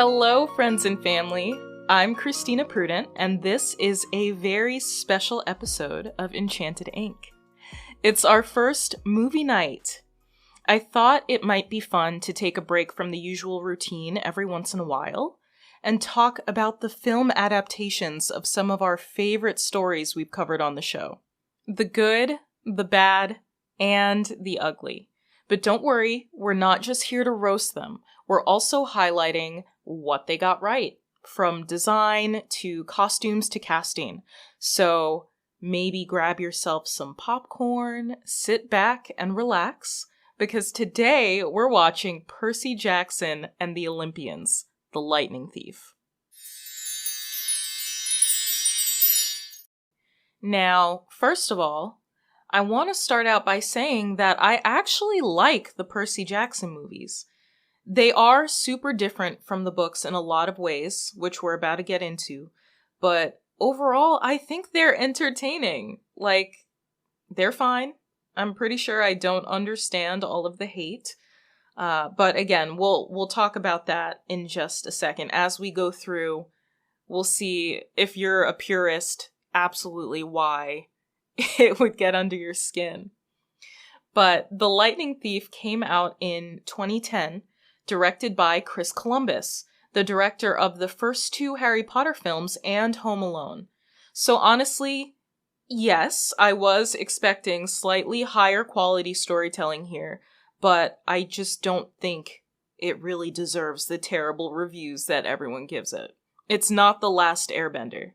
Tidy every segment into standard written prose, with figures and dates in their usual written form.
Hello, friends and family. I'm Christina Prudent, and this is a very special episode of Enchanted Ink. It's our first movie night. I thought it might be fun to take a break from the usual routine every once in a while and talk about the film adaptations of some of our favorite stories we've covered on the show. The good, the bad, and the ugly. But don't worry, we're not just here to roast them. We're also highlighting what they got right, from design to costumes to casting. So maybe grab yourself some popcorn, sit back and relax, because today we're watching Percy Jackson and the Olympians, The Lightning Thief. Now, first of all, I want to start out by saying that I actually like the Percy Jackson movies. They are super different from the books in a lot of ways, which we're about to get into, but overall, I think they're entertaining. They're fine. I'm pretty sure I don't understand all of the hate. But again, we'll talk about that in just a second. As we go through, we'll see if you're a purist, absolutely why it would get under your skin. But The Lightning Thief came out in 2010, directed by Chris Columbus, the director of the first two Harry Potter films and Home Alone. So honestly, yes, I was expecting slightly higher quality storytelling here, but I just don't think it really deserves the terrible reviews that everyone gives it. It's not The Last Airbender.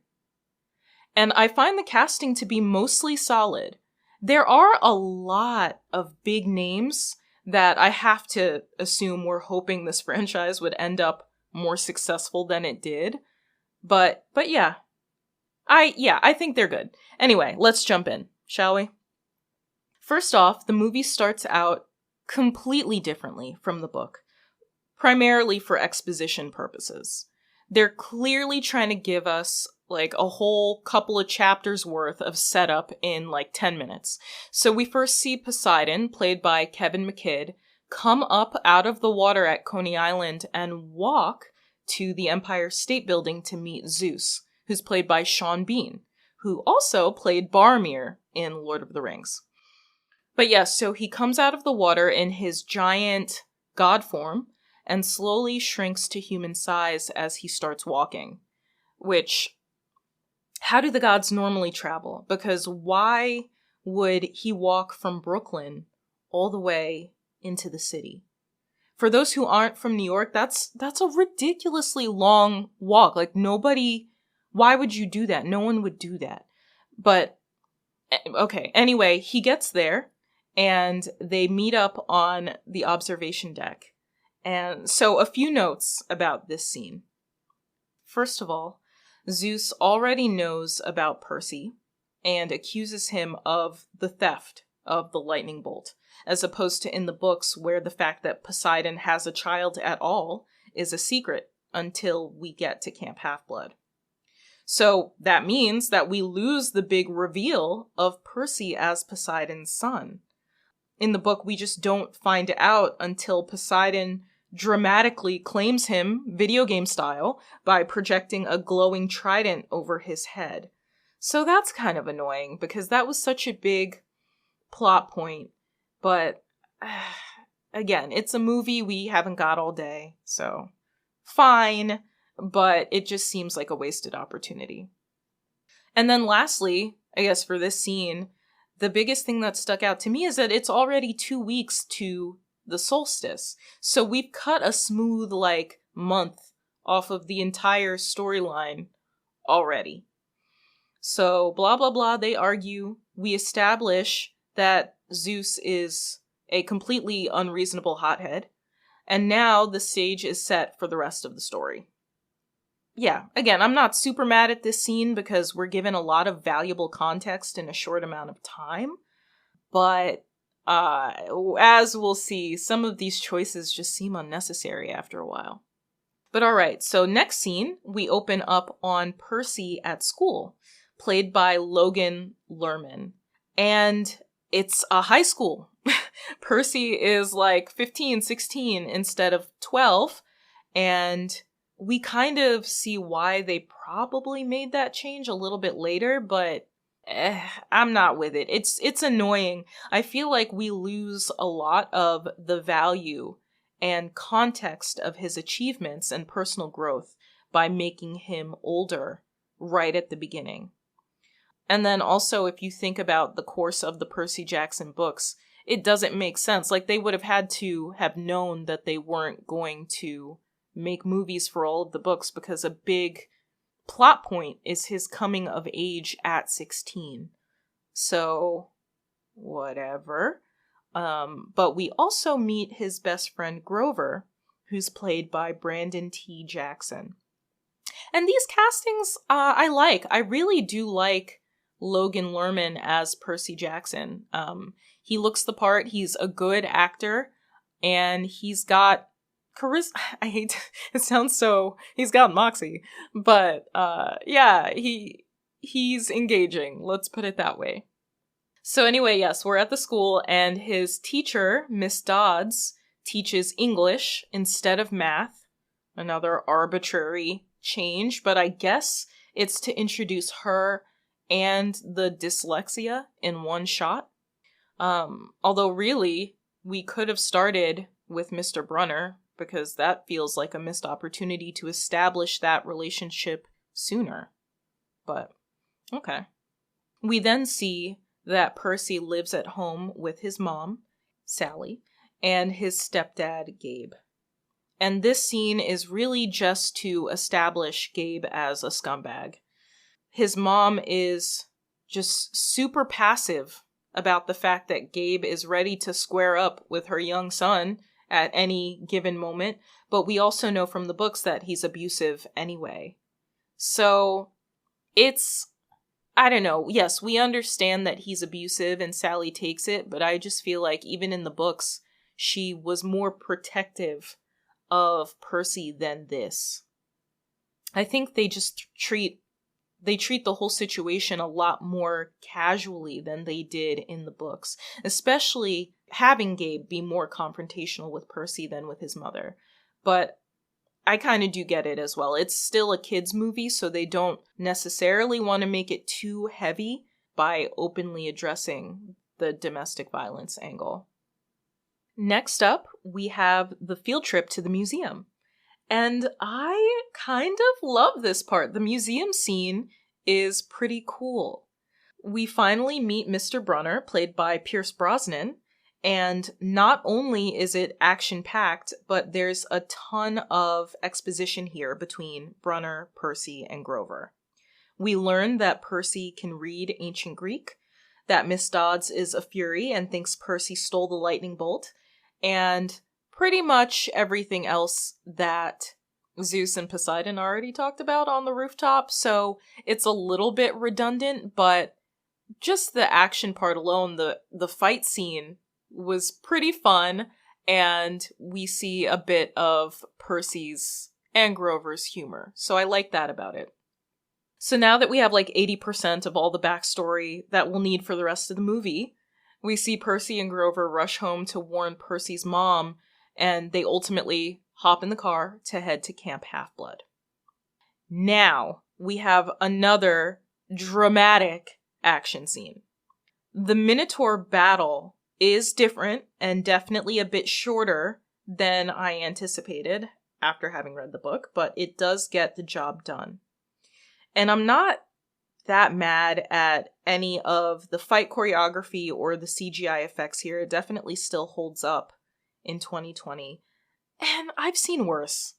And I find the casting to be mostly solid. There are a lot of big names that I have to assume we're hoping this franchise would end up more successful than it did. But yeah. I think they're good. Anyway, let's jump in, shall we? First off, the movie starts out completely differently from the book, primarily for exposition purposes. They're clearly trying to give us a whole couple of chapters worth of setup in 10 minutes. So we first see Poseidon, played by Kevin McKidd, come up out of the water at Coney Island and walk to the Empire State Building to meet Zeus, who's played by Sean Bean, who also played Boromir in Lord of the Rings. But yes, so he comes out of the water in his giant god form and slowly shrinks to human size as he starts walking. Which, how do the gods normally travel? Because why would he walk from Brooklyn all the way into the city? For those who aren't from New York, that's a ridiculously long walk. Why would you do that? No one would do that. But, okay, anyway, he gets there, and they meet up on the observation deck. And so a few notes about this scene. First of all, Zeus already knows about Percy and accuses him of the theft of the lightning bolt, as opposed to in the books where the fact that Poseidon has a child at all is a secret until we get to Camp Half-Blood. So that means that we lose the big reveal of Percy as Poseidon's son. In the book, we just don't find out until Poseidon dramatically claims him, video game style, by projecting a glowing trident over his head. So that's kind of annoying, because that was such a big plot point. But, again, it's a movie we haven't got all day, so fine, but it just seems like a wasted opportunity. And then lastly, I guess for this scene, the biggest thing that stuck out to me is that it's already 2 weeks to the solstice. So we've cut a smooth, month off of the entire storyline already. So, blah, blah, blah, they argue. We establish that Zeus is a completely unreasonable hothead. And now the stage is set for the rest of the story. Yeah, again, I'm not super mad at this scene because we're given a lot of valuable context in a short amount of time. But as we'll see, some of these choices just seem unnecessary after a while. But alright, so next scene, we open up on Percy at school, played by Logan Lerman. And it's a high school. Percy is 15, 16 instead of 12, and we kind of see why they probably made that change a little bit later, but I'm not with it. It's annoying. I feel like we lose a lot of the value and context of his achievements and personal growth by making him older right at the beginning. And then also, if you think about the course of the Percy Jackson books, it doesn't make sense. Like, they would have had to have known that they weren't going to make movies for all of the books, because a big plot point is his coming of age at 16. So, whatever. But we also meet his best friend Grover, who's played by Brandon T. Jackson. And these castings, I like. I really do like Logan Lerman as Percy Jackson. He looks the part. He's a good actor, and he's got charisma. I hate it sounds so. He's got moxie, but yeah, he's engaging. Let's put it that way. So anyway, yes, we're at the school, and his teacher, Miss Dodds, teaches English instead of math. Another arbitrary change, but I guess it's to introduce her and the dyslexia in one shot. Although really, we could have started with Mr. Brunner, because that feels like a missed opportunity to establish that relationship sooner. But, okay. We then see that Percy lives at home with his mom, Sally, and his stepdad, Gabe. And this scene is really just to establish Gabe as a scumbag. His mom is just super passive about the fact that Gabe is ready to square up with her young son at any given moment, but we also know from the books that he's abusive anyway. So it's, I don't know, yes, we understand that he's abusive and Sally takes it, but I just feel like even in the books, she was more protective of Percy than this. I think they just treat the whole situation a lot more casually than they did in the books, especially having Gabe be more confrontational with Percy than with his mother. But I kind of do get it as well. It's still a kids' movie, so they don't necessarily want to make it too heavy by openly addressing the domestic violence angle. Next up, we have the field trip to the museum. And I kind of love this part. The museum scene is pretty cool. We finally meet Mr. Brunner, played by Pierce Brosnan, and not only is it action-packed, but there's a ton of exposition here between Brunner, Percy, and Grover. We learn that Percy can read ancient Greek, that Miss Dodds is a Fury and thinks Percy stole the lightning bolt, and pretty much everything else that Zeus and Poseidon already talked about on the rooftop, so it's a little bit redundant, but just the action part alone, the fight scene was pretty fun, and we see a bit of Percy's and Grover's humor, so I like that about it. So now that we have like 80% of all the backstory that we'll need for the rest of the movie, we see Percy and Grover rush home to warn Percy's mom, and they ultimately hop in the car to head to Camp Half-Blood. Now, we have another dramatic action scene. The Minotaur battle is different and definitely a bit shorter than I anticipated after having read the book, but it does get the job done. And I'm not that mad at any of the fight choreography or the CGI effects here. It definitely still holds up in 2020. And I've seen worse.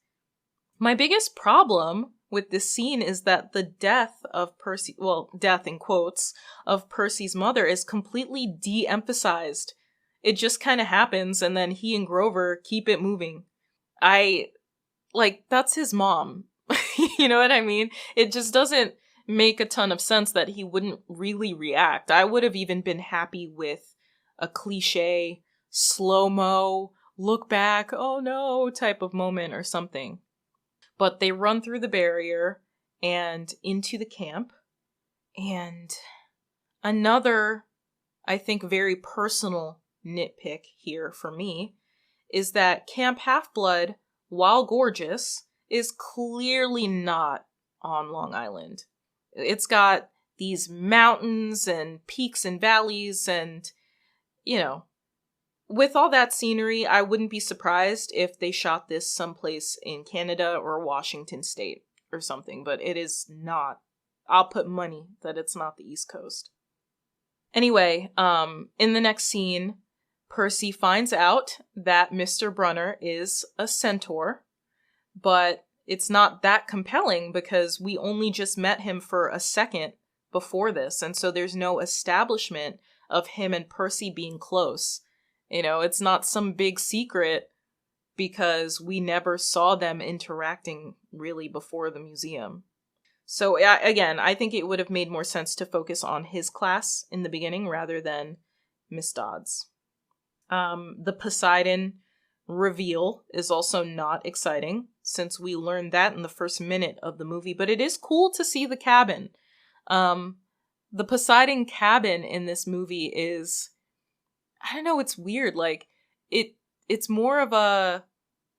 My biggest problem with this scene is that the death of Percy, well, death in quotes, of Percy's mother is completely de-emphasized. It just kind of happens, and then he and Grover keep it moving. That's his mom. You know what I mean? It just doesn't make a ton of sense that he wouldn't really react. I would have even been happy with a cliche, slow-mo, look back, oh no, type of moment or something. But they run through the barrier and into the camp. And another, I think, very personal nitpick here for me is that Camp Half-Blood, while gorgeous, is clearly not on Long Island. It's got these mountains and peaks and valleys and, you know, with all that scenery, I wouldn't be surprised if they shot this someplace in Canada or Washington State or something, but it is not. I'll put money that it's not the East Coast. Anyway, in the next scene, Percy finds out that Mr. Brunner is a centaur, but it's not that compelling because we only just met him for a second before this, and so there's no establishment of him and Percy being close. You know, it's not some big secret because we never saw them interacting really before the museum. So again, I think it would have made more sense to focus on his class in the beginning rather than Miss Dodd's. The Poseidon reveal is also not exciting since we learned that in the first minute of the movie, but it is cool to see the cabin. The Poseidon cabin in this movie is, I don't know, it's weird. Like, it's more of a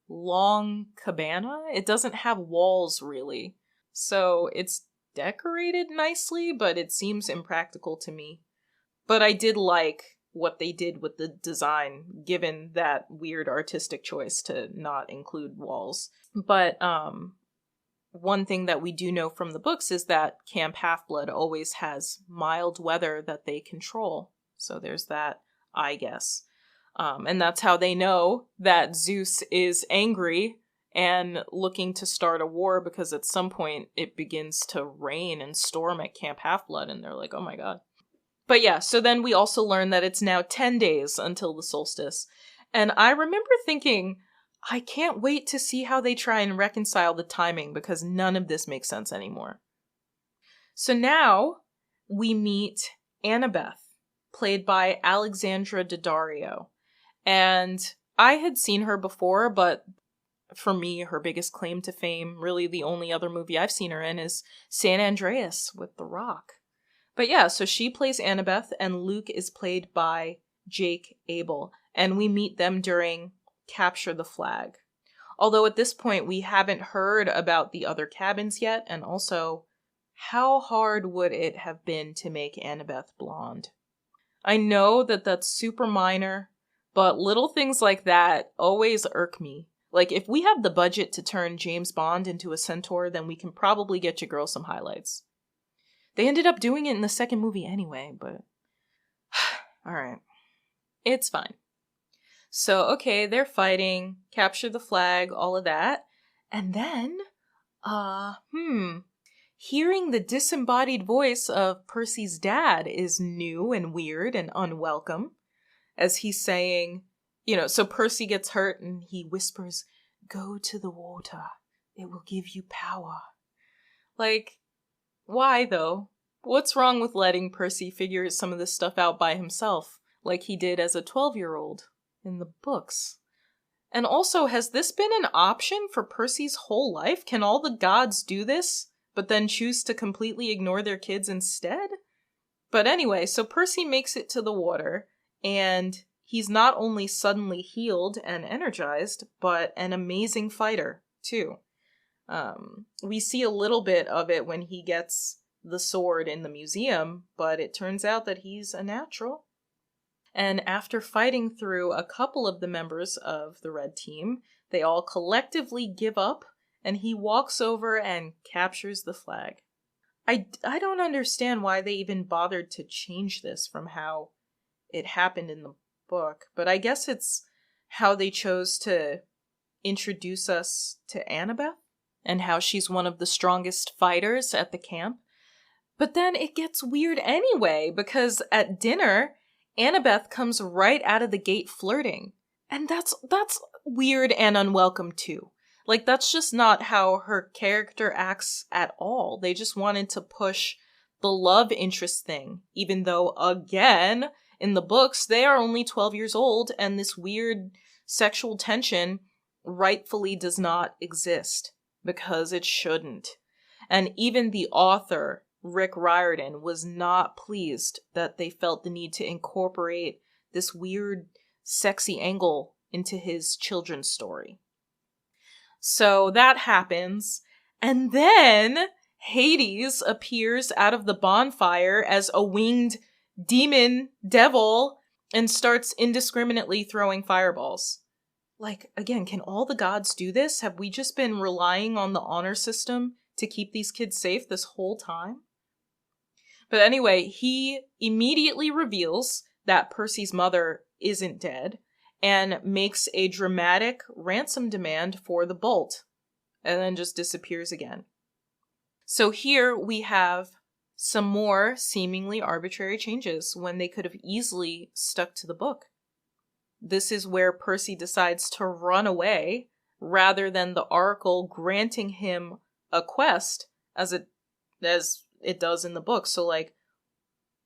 long cabana. It doesn't have walls, really. So it's decorated nicely, but it seems impractical to me. But I did like what they did with the design, given that weird artistic choice to not include walls. But one thing that we do know from the books is that Camp Half-Blood always has mild weather that they control. So there's that, I guess. And that's how they know that Zeus is angry and looking to start a war, because at some point it begins to rain and storm at Camp Half-Blood, and they're like, oh my god. But yeah, so then we also learn that it's now 10 days until the solstice. And I remember thinking, I can't wait to see how they try and reconcile the timing, because none of this makes sense anymore. So now we meet Annabeth, played by Alexandra Daddario. And I had seen her before, but for me, her biggest claim to fame, really the only other movie I've seen her in, is San Andreas with The Rock. But yeah, so she plays Annabeth, and Luke is played by Jake Abel. And we meet them during Capture the Flag. Although at this point, we haven't heard about the other cabins yet, and also, how hard would it have been to make Annabeth blonde? I know that that's super minor, but little things like that always irk me. Like, if we have the budget to turn James Bond into a centaur, then we can probably get your girl some highlights. They ended up doing it in the second movie anyway, but alright. It's fine. So, okay, they're fighting, capture the flag, all of that. And then, hearing the disembodied voice of Percy's dad is new and weird and unwelcome. As he's saying, so Percy gets hurt and he whispers, "Go to the water. It will give you power." Like, why though? What's wrong with letting Percy figure some of this stuff out by himself, like he did as a 12-year-old in the books? And also, has this been an option for Percy's whole life? Can all the gods do this, but then choose to completely ignore their kids instead? But anyway, so Percy makes it to the water, and he's not only suddenly healed and energized, but an amazing fighter, too. We see a little bit of it when he gets the sword in the museum, but it turns out that he's a natural. And after fighting through a couple of the members of the red team, they all collectively give up, and he walks over and captures the flag. I don't understand why they even bothered to change this from how it happened in the book, but I guess it's how they chose to introduce us to Annabeth, and how she's one of the strongest fighters at the camp. But then it gets weird anyway, because at dinner, Annabeth comes right out of the gate flirting. And that's weird and unwelcome too. Like, that's just not how her character acts at all. They just wanted to push the love interest thing, even though, again, in the books, they are only 12 years old, and this weird sexual tension rightfully does not exist, because it shouldn't. And even the author, Rick Riordan, was not pleased that they felt the need to incorporate this weird, sexy angle into his children's story. So that happens. And then Hades appears out of the bonfire as a winged demon devil and starts indiscriminately throwing fireballs. Like, again, can all the gods do this? Have we just been relying on the honor system to keep these kids safe this whole time? But anyway, he immediately reveals that Percy's mother isn't dead and makes a dramatic ransom demand for the bolt, and then just disappears again. So here we have some more seemingly arbitrary changes when they could have easily stuck to the book. This is where Percy decides to run away rather than the Oracle granting him a quest as it does in the book. So, like,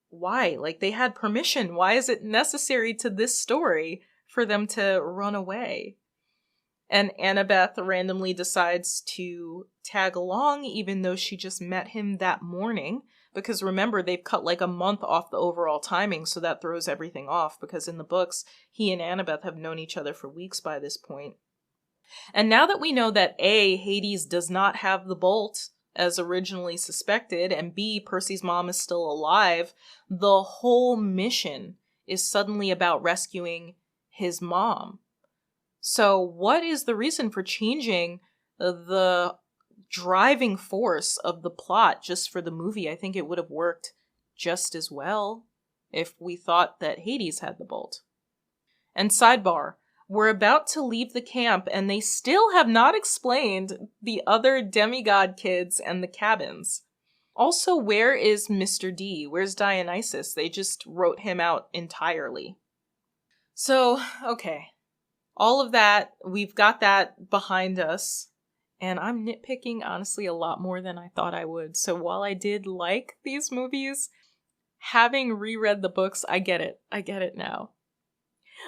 why? Like, they had permission. Why is it necessary to this story for them to run away? And Annabeth randomly decides to tag along, even though she just met him that morning. Because remember, they've cut like a month off the overall timing, so that throws everything off. Because in the books, he and Annabeth have known each other for weeks by this point. And now that we know that A, Hades does not have the bolt as originally suspected, and B, Percy's mom is still alive, the whole mission is suddenly about rescuing his mom. So what is the reason for changing the driving force of the plot just for the movie? I think it would have worked just as well if we thought that Hades had the bolt. And sidebar, we're about to leave the camp and they still have not explained the other demigod kids and the cabins. Also, where is Mr. D? Where's Dionysus? They just wrote him out entirely. So, okay. All of that, we've got that behind us. And I'm nitpicking, honestly, a lot more than I thought I would. So while I did like these movies, having reread the books, I get it. I get it now.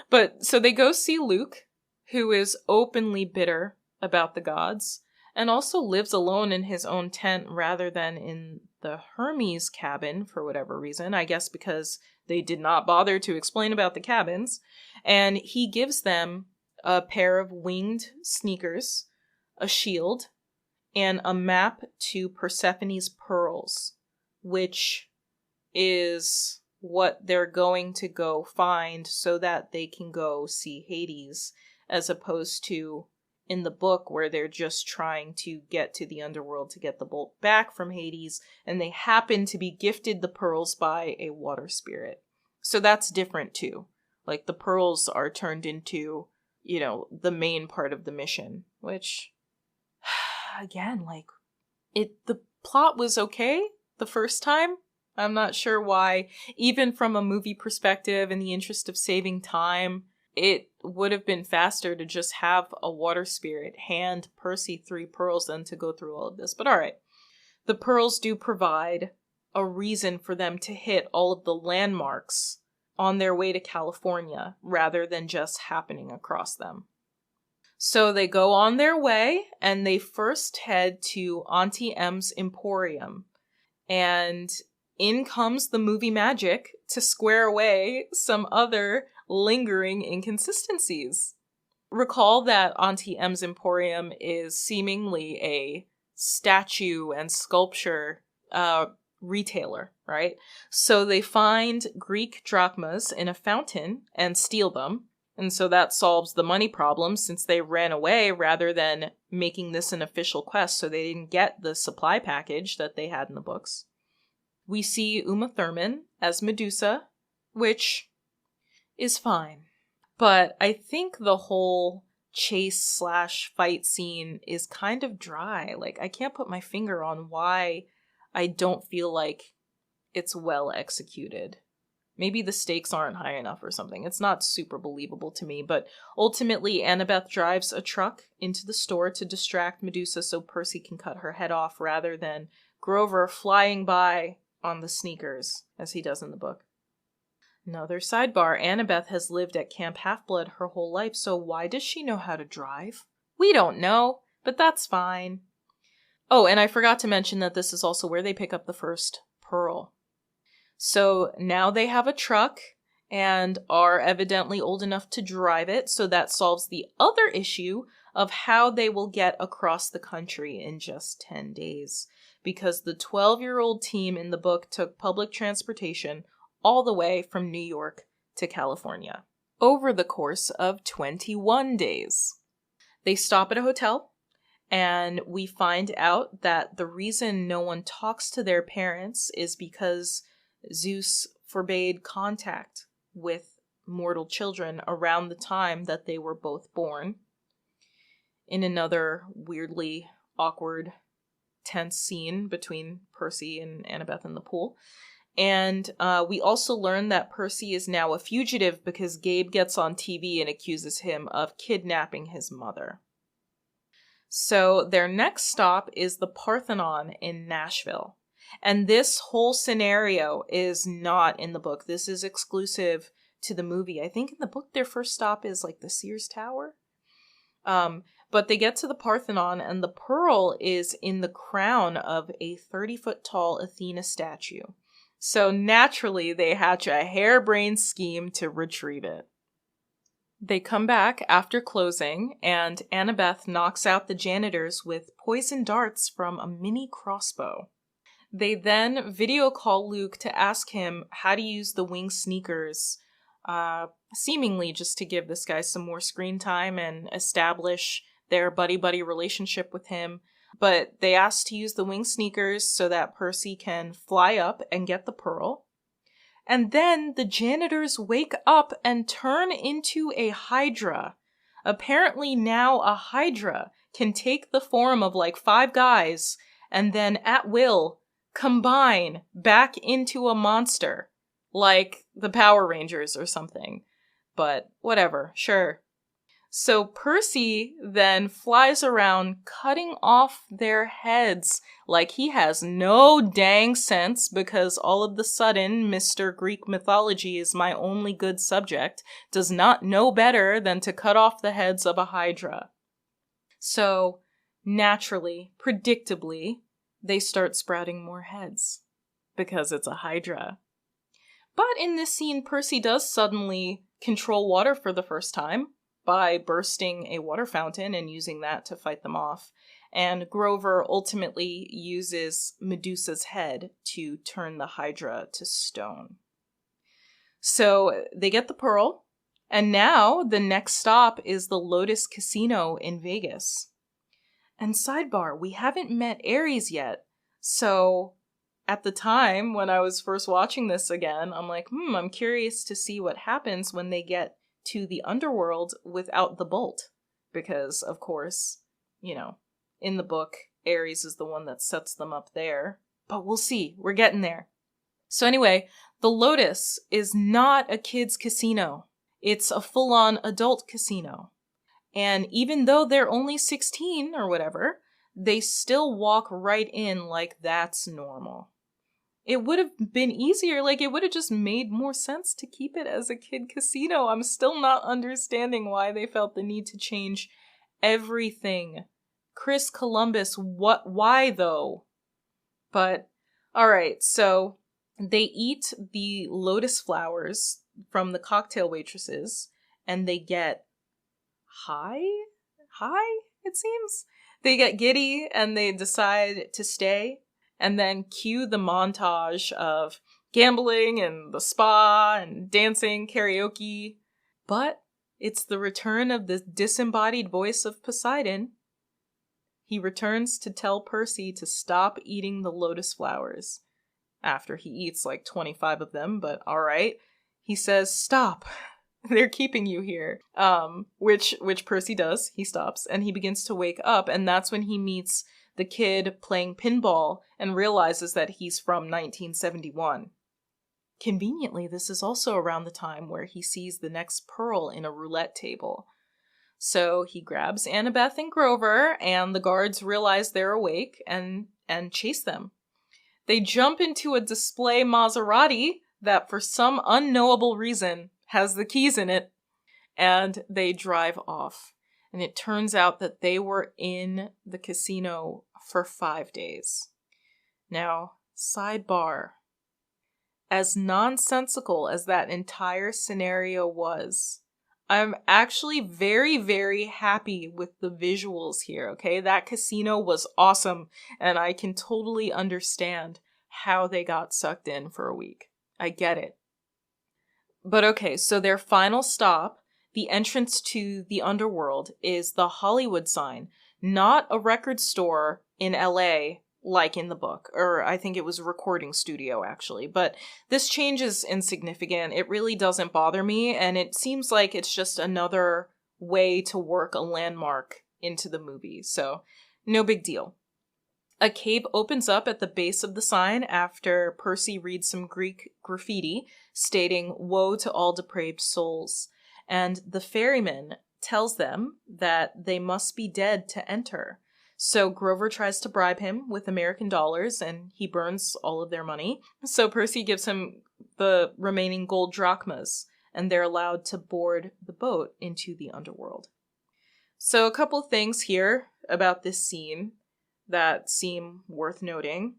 But, so they go see Luke, who is openly bitter about the gods, and also lives alone in his own tent rather than in the Hermes cabin for whatever reason. I guess because they did not bother to explain about the cabins. And he gives them a pair of winged sneakers, a shield, and a map to Persephone's pearls, which is what they're going to go find so that they can go see Hades, as opposed to in the book where they're just trying to get to the underworld to get the bolt back from Hades, and they happen to be gifted the pearls by a water spirit. So that's different too. Like, the pearls are turned into, you know, the main part of the mission, which, again, like, the plot was okay the first time. I'm not sure why, even from a movie perspective, in the interest of saving time, it would have been faster to just have a water spirit hand Percy 3 pearls than to go through all of this. But alright, the pearls do provide a reason for them to hit all of the landmarks on their way to California, rather than just happening across them. So they go on their way, and they first head to Auntie M's Emporium. And in comes the movie magic to square away some other lingering inconsistencies. Recall that Auntie M's Emporium is seemingly a statue and sculpture retailer, right? So they find Greek drachmas in a fountain and steal them. And so that solves the money problem, since they ran away rather than making this an official quest, so they didn't get the supply package that they had in the books. We see Uma Thurman as Medusa, which is fine. But I think the whole chase/fight scene is kind of dry. Like, I can't put my finger on why I don't feel like it's well executed. Maybe the stakes aren't high enough or something. It's not super believable to me, but ultimately Annabeth drives a truck into the store to distract Medusa so Percy can cut her head off rather than Grover flying by on the sneakers, as he does in the book. Another sidebar, Annabeth has lived at Camp Half-Blood her whole life, so why does she know how to drive? We don't know, but that's fine. Oh, and I forgot to mention that this is also where they pick up the first pearl. So now they have a truck, and are evidently old enough to drive it, so that solves the other issue of how they will get across the country in just 10 days. Because the 12-year-old team in the book took public transportation all the way from New York to California over the course of 21 days. They stop at a hotel, and we find out that the reason no one talks to their parents is because Zeus forbade contact with mortal children around the time that they were both born. In another weirdly awkward, tense scene between Percy and Annabeth in the pool. And we also learn that Percy is now a fugitive because Gabe gets on TV and accuses him of kidnapping his mother. So their next stop is the Parthenon in Nashville. And this whole scenario is not in the book. This is exclusive to the movie. I think in the book their first stop is like the Sears Tower. But they get to the Parthenon, and the pearl is in the crown of a 30-foot tall Athena statue. So naturally, they hatch a harebrained scheme to retrieve it. They come back after closing, and Annabeth knocks out the janitors with poison darts from a mini crossbow. They then video call Luke to ask him how to use the wing sneakers, seemingly just to give this guy some more screen time and establish their buddy-buddy relationship with him. But they ask to use the wing sneakers so that Percy can fly up and get the pearl. And then the janitors wake up and turn into a hydra. Apparently now a hydra can take the form of like 5 guys and then at will combine back into a monster, like the Power Rangers or something. But whatever, sure. So Percy then flies around cutting off their heads like he has no dang sense, because all of the sudden Mr. Greek mythology is my only good subject, does not know better than to cut off the heads of a hydra. So naturally, predictably, they start sprouting more heads because it's a hydra. But in this scene, Percy does suddenly control water for the first time by bursting a water fountain and using that to fight them off. And Grover ultimately uses Medusa's head to turn the hydra to stone. So they get the pearl, and now the next stop is the Lotus Casino in Vegas. And sidebar, we haven't met Ares yet, so at the time when I was first watching this again, I'm like, I'm curious to see what happens when they get to the underworld without the bolt. Because, of course, in the book, Ares is the one that sets them up there. But we'll see. We're getting there. So anyway, the Lotus is not a kid's casino. It's a full-on adult casino. And even though they're only 16 or whatever, they still walk right in like that's normal. It would have been easier, it would have just made more sense to keep it as a kid casino. I'm still not understanding why they felt the need to change everything. Chris Columbus, why though? But, alright, so they eat the lotus flowers from the cocktail waitresses, and they get high, it seems? They get giddy, and they decide to stay. And then cue the montage of gambling and the spa and dancing, karaoke. But it's the return of the disembodied voice of Poseidon. He returns to tell Percy to stop eating the lotus flowers. After he eats 25 of them, but alright. He says, stop. They're keeping you here. Which Percy does. He stops and he begins to wake up, and that's when he meets the kid playing pinball and realizes that he's from 1971. Conveniently, this is also around the time where he sees the next pearl in a roulette table. So he grabs Annabeth and Grover, and the guards realize they're awake and chase them. They jump into a display Maserati that for some unknowable reason has the keys in it, and they drive off. And it turns out that they were in the casino for 5 days. Now, sidebar. as nonsensical as that entire scenario was, I'm actually very, very happy with the visuals here, okay? That casino was awesome, and I can totally understand how they got sucked in for a week. I get it. But okay, so their final stop, the entrance to the underworld, is the Hollywood sign, not a record store in LA like in the book, or I think it was a recording studio actually, but this change is insignificant. It really doesn't bother me, and it seems like it's just another way to work a landmark into the movie, so no big deal. A cave opens up at the base of the sign after Percy reads some Greek graffiti stating, "Woe to all depraved souls," and the ferryman tells them that they must be dead to enter. So Grover tries to bribe him with American dollars, and he burns all of their money. So Percy gives him the remaining gold drachmas, and they're allowed to board the boat into the underworld. So a couple things here about this scene that seem worth noting.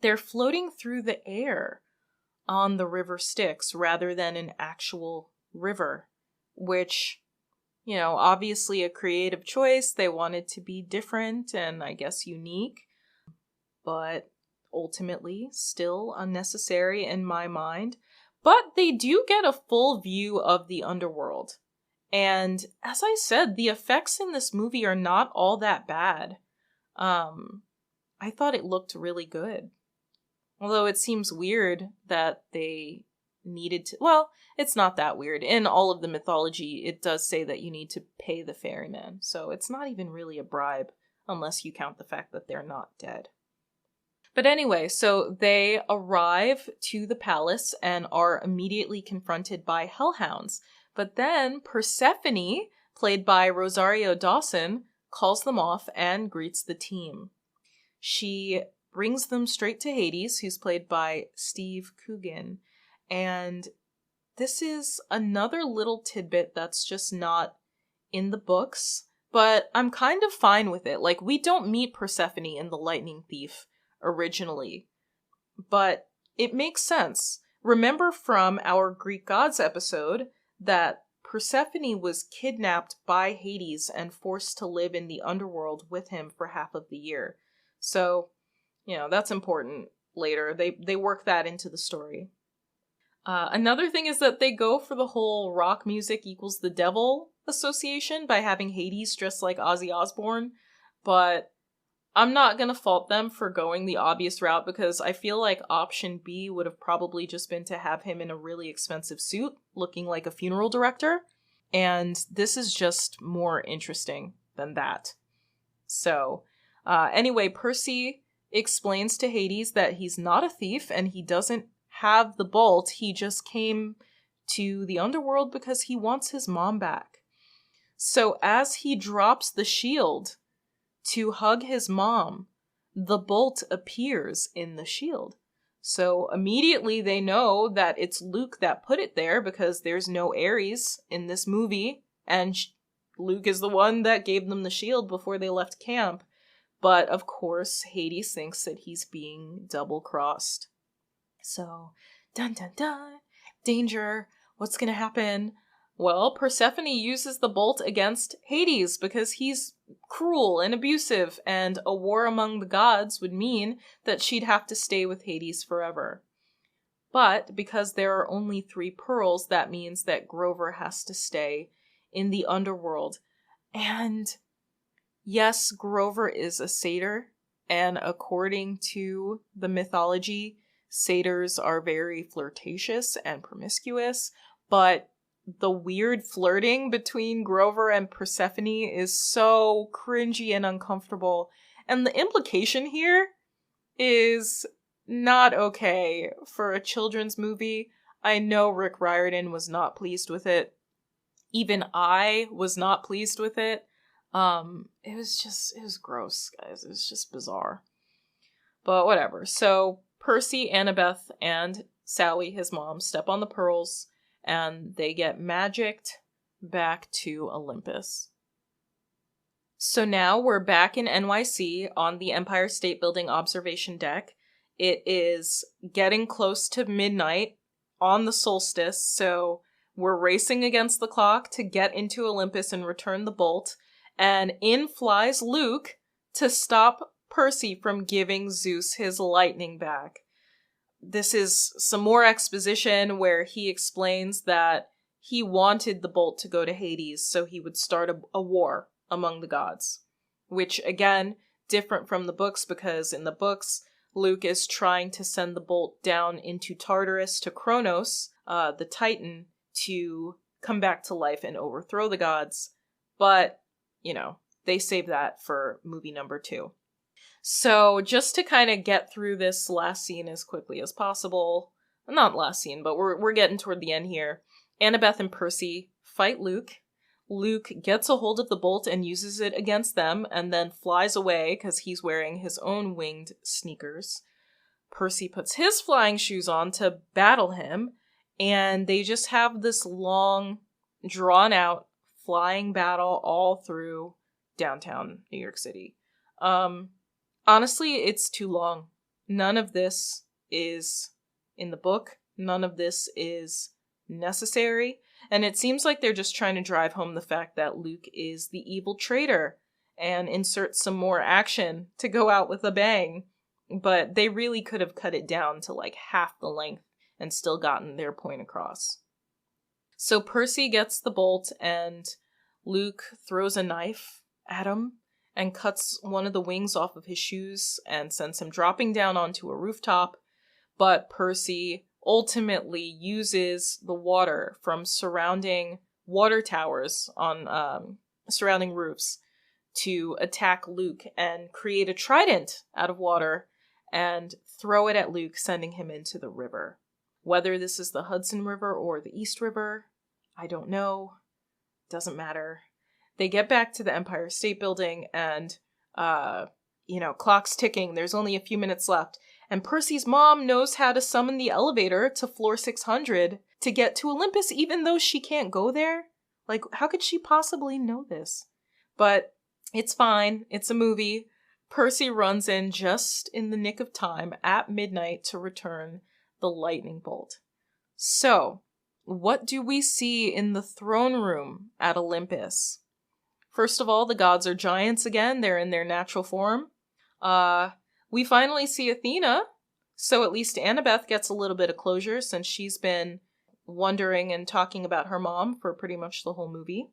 They're floating through the air on the river Styx rather than an actual river, which, obviously a creative choice. They wanted to be different and I guess unique, but ultimately still unnecessary in my mind. But they do get a full view of the underworld. And as I said, the effects in this movie are not all that bad. I thought it looked really good. Although it seems weird that they needed to... Well, it's not that weird. In all of the mythology, it does say that you need to pay the ferryman. So it's not even really a bribe, unless you count the fact that they're not dead. But anyway, so they arrive to the palace and are immediately confronted by hellhounds. But then Persephone, played by Rosario Dawson, calls them off and greets the team. She brings them straight to Hades, who's played by Steve Coogan. And this is another little tidbit that's just not in the books, but I'm kind of fine with it. Like, we don't meet Persephone in The Lightning Thief originally, but it makes sense. Remember from our Greek gods episode that Persephone was kidnapped by Hades and forced to live in the underworld with him for half of the year. So, that's important later. They work that into the story. Another thing is that they go for the whole rock music equals the devil association by having Hades dressed like Ozzy Osbourne, but I'm not gonna fault them for going the obvious route because I feel like option B would have probably just been to have him in a really expensive suit, looking like a funeral director, and this is just more interesting than that. So, anyway, Percy explains to Hades that he's not a thief and he doesn't have the bolt, he just came to the underworld because he wants his mom back. So as he drops the shield to hug his mom, the bolt appears in the shield. So immediately they know that it's Luke that put it there because there's no Ares in this movie, and Luke is the one that gave them the shield before they left camp. But of course, Hades thinks that he's being double-crossed. So, dun dun dun, danger, what's gonna happen? Well, Persephone uses the bolt against Hades because he's cruel and abusive, and a war among the gods would mean that she'd have to stay with Hades forever. But because there are only 3 pearls, that means that Grover has to stay in the underworld. And yes, Grover is a satyr, and according to the mythology, satyrs are very flirtatious and promiscuous, but the weird flirting between Grover and Persephone is so cringy and uncomfortable, and the implication here is not okay for a children's movie. I know Rick Riordan was not pleased with it. Even I was not pleased with it. It was gross, guys. It was just bizarre. But whatever. So Percy, Annabeth, and Sally, his mom, step on the pearls, and they get magicked back to Olympus. So now we're back in NYC on the Empire State Building observation deck. It is getting close to midnight on the solstice, so we're racing against the clock to get into Olympus and return the bolt, and in flies Luke to stop Percy from giving Zeus his lightning back. This is some more exposition where he explains that he wanted the bolt to go to Hades so he would start a war among the gods. Which, again, different from the books, because in the books, Luke is trying to send the bolt down into Tartarus to Kronos, the Titan, to come back to life and overthrow the gods. But, they save that for movie number 2. So, just to kind of get through this last scene as quickly as possible, not last scene, but we're getting toward the end here. Annabeth and Percy fight Luke. Luke gets a hold of the bolt and uses it against them, and then flies away because he's wearing his own winged sneakers. Percy puts his flying shoes on to battle him, and they just have this long, drawn-out flying battle all through downtown New York City. Honestly, it's too long. None of this is in the book. None of this is necessary. And it seems like they're just trying to drive home the fact that Luke is the evil traitor and insert some more action to go out with a bang. But they really could have cut it down to like half the length and still gotten their point across. So Percy gets the bolt and Luke throws a knife at him and cuts one of the wings off of his shoes and sends him dropping down onto a rooftop. But Percy ultimately uses the water from surrounding water towers on surrounding roofs to attack Luke and create a trident out of water and throw it at Luke, sending him into the river. Whether this is the Hudson River or the East River, I don't know. Doesn't matter. They get back to the Empire State Building and, clock's ticking. There's only a few minutes left. And Percy's mom knows how to summon the elevator to floor 600 to get to Olympus, even though she can't go there. Like, how could she possibly know this? But it's fine. It's a movie. Percy runs in just in the nick of time at midnight to return the lightning bolt. So, what do we see in the throne room at Olympus? First of all, the gods are giants again. They're in their natural form. We finally see Athena, so at least Annabeth gets a little bit of closure since she's been wondering and talking about her mom for pretty much the whole movie.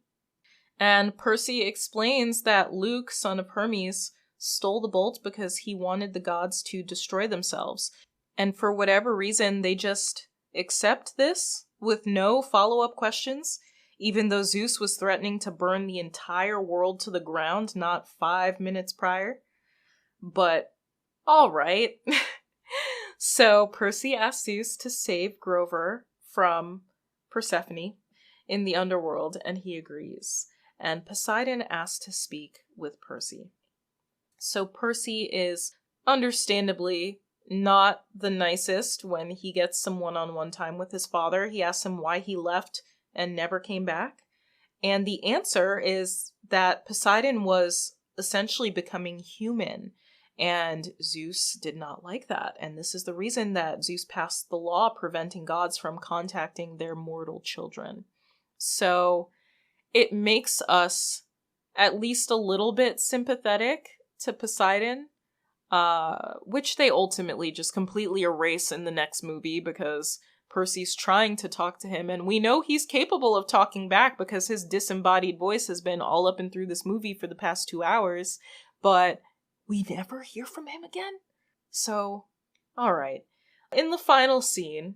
And Percy explains that Luke, son of Hermes, stole the bolt because he wanted the gods to destroy themselves. And for whatever reason, they just accept this with no follow-up questions, even though Zeus was threatening to burn the entire world to the ground not 5 minutes prior. But, alright. So Percy asks Zeus to save Grover from Persephone in the underworld, and he agrees. And Poseidon asks to speak with Percy. So Percy is understandably not the nicest when he gets some one-on-one time with his father. He asks him why he left and never came back. And the answer is that Poseidon was essentially becoming human, and Zeus did not like that. And this is the reason that Zeus passed the law preventing gods from contacting their mortal children. So it makes us at least a little bit sympathetic to Poseidon, which they ultimately just completely erase in the next movie because Percy's trying to talk to him, and we know he's capable of talking back because his disembodied voice has been all up and through this movie for the past 2 hours, but we never hear from him again? So, alright. In the final scene,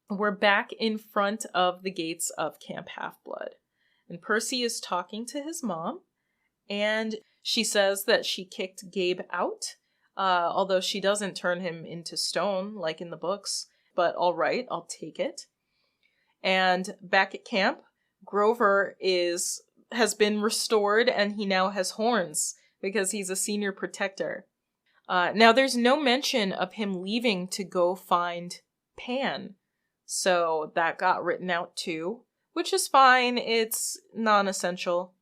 we're back in front of the gates of Camp Half-Blood, and Percy is talking to his mom, and she says that she kicked Gabe out, although she doesn't turn him into stone like in the books. But alright, I'll take it. And back at camp, Grover has been restored and he now has horns because he's a senior protector. Now there's no mention of him leaving to go find Pan. So that got written out too, which is fine. It's non-essential.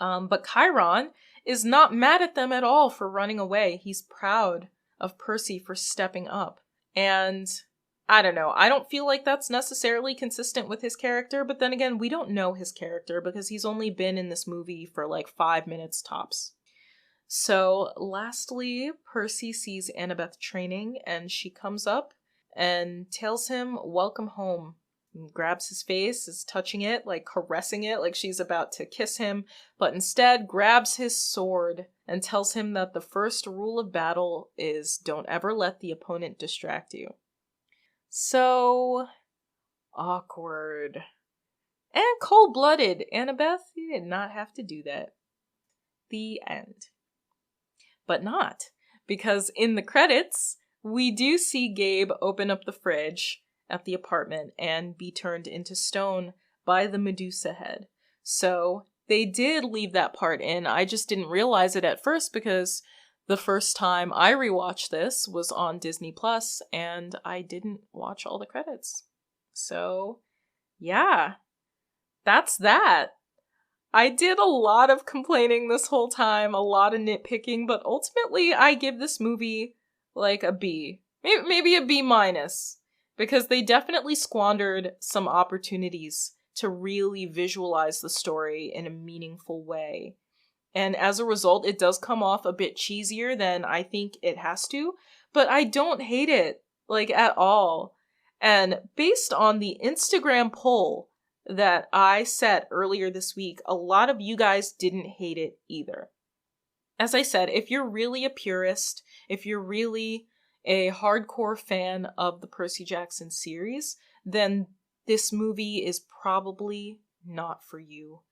But Chiron is not mad at them at all for running away. He's proud of Percy for stepping up. And I don't know, I don't feel like that's necessarily consistent with his character, but then again, we don't know his character because he's only been in this movie for like 5 minutes tops. So lastly, Percy sees Annabeth training and she comes up and tells him, "Welcome home." And grabs his face, is touching it, like caressing it, like she's about to kiss him, but instead grabs his sword and tells him that the first rule of battle is don't ever let the opponent distract you. So awkward. And cold-blooded. Annabeth, you did not have to do that. The end. But not, because in the credits, we do see Gabe open up the fridge at the apartment and be turned into stone by the Medusa head. So they did leave that part in. I just didn't realize it at first because the first time I rewatched this was on Disney Plus and I didn't watch all the credits. So yeah, that's that. I did a lot of complaining this whole time, a lot of nitpicking, but ultimately I give this movie like a B. Maybe a B-, because they definitely squandered some opportunities to really visualize the story in a meaningful way. And as a result, it does come off a bit cheesier than I think it has to, but I don't hate it, like, at all. And based on the Instagram poll that I set earlier this week, a lot of you guys didn't hate it either. As I said, if you're really a purist, if you're really a hardcore fan of the Percy Jackson series, then this movie is probably not for you.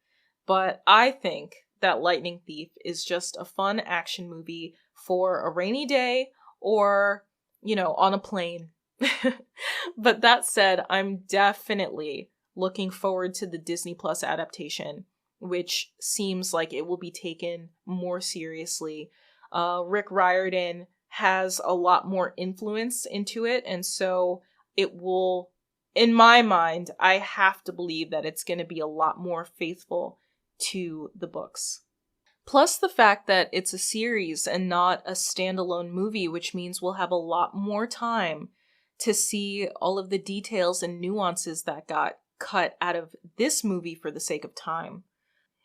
But I think that Lightning Thief is just a fun action movie for a rainy day or, on a plane. But that said, I'm definitely looking forward to the Disney Plus adaptation, which seems like it will be taken more seriously. Rick Riordan has a lot more influence into it, and so it will, in my mind, I have to believe that it's going to be a lot more faithful to the books. Plus the fact that it's a series and not a standalone movie, which means we'll have a lot more time to see all of the details and nuances that got cut out of this movie for the sake of time.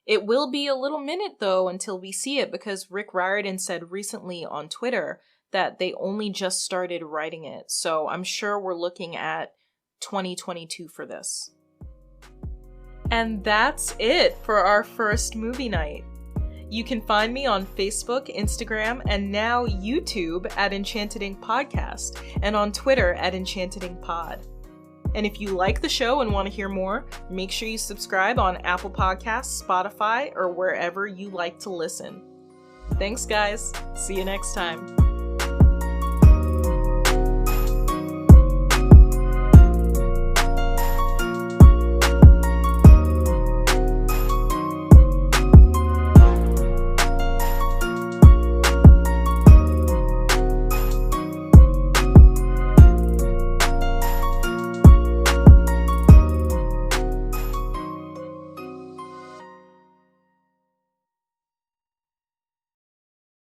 It will be a little minute, though, until we see it, because Rick Riordan said recently on Twitter that they only just started writing it, so I'm sure we're looking at 2022 for this. And that's it for our first movie night. You can find me on Facebook, Instagram, and now YouTube at Enchanted Ink Podcast, and on Twitter at Enchanted Ink Pod. And if you like the show and want to hear more, make sure you subscribe on Apple Podcasts, Spotify, or wherever you like to listen. Thanks, guys. See you next time.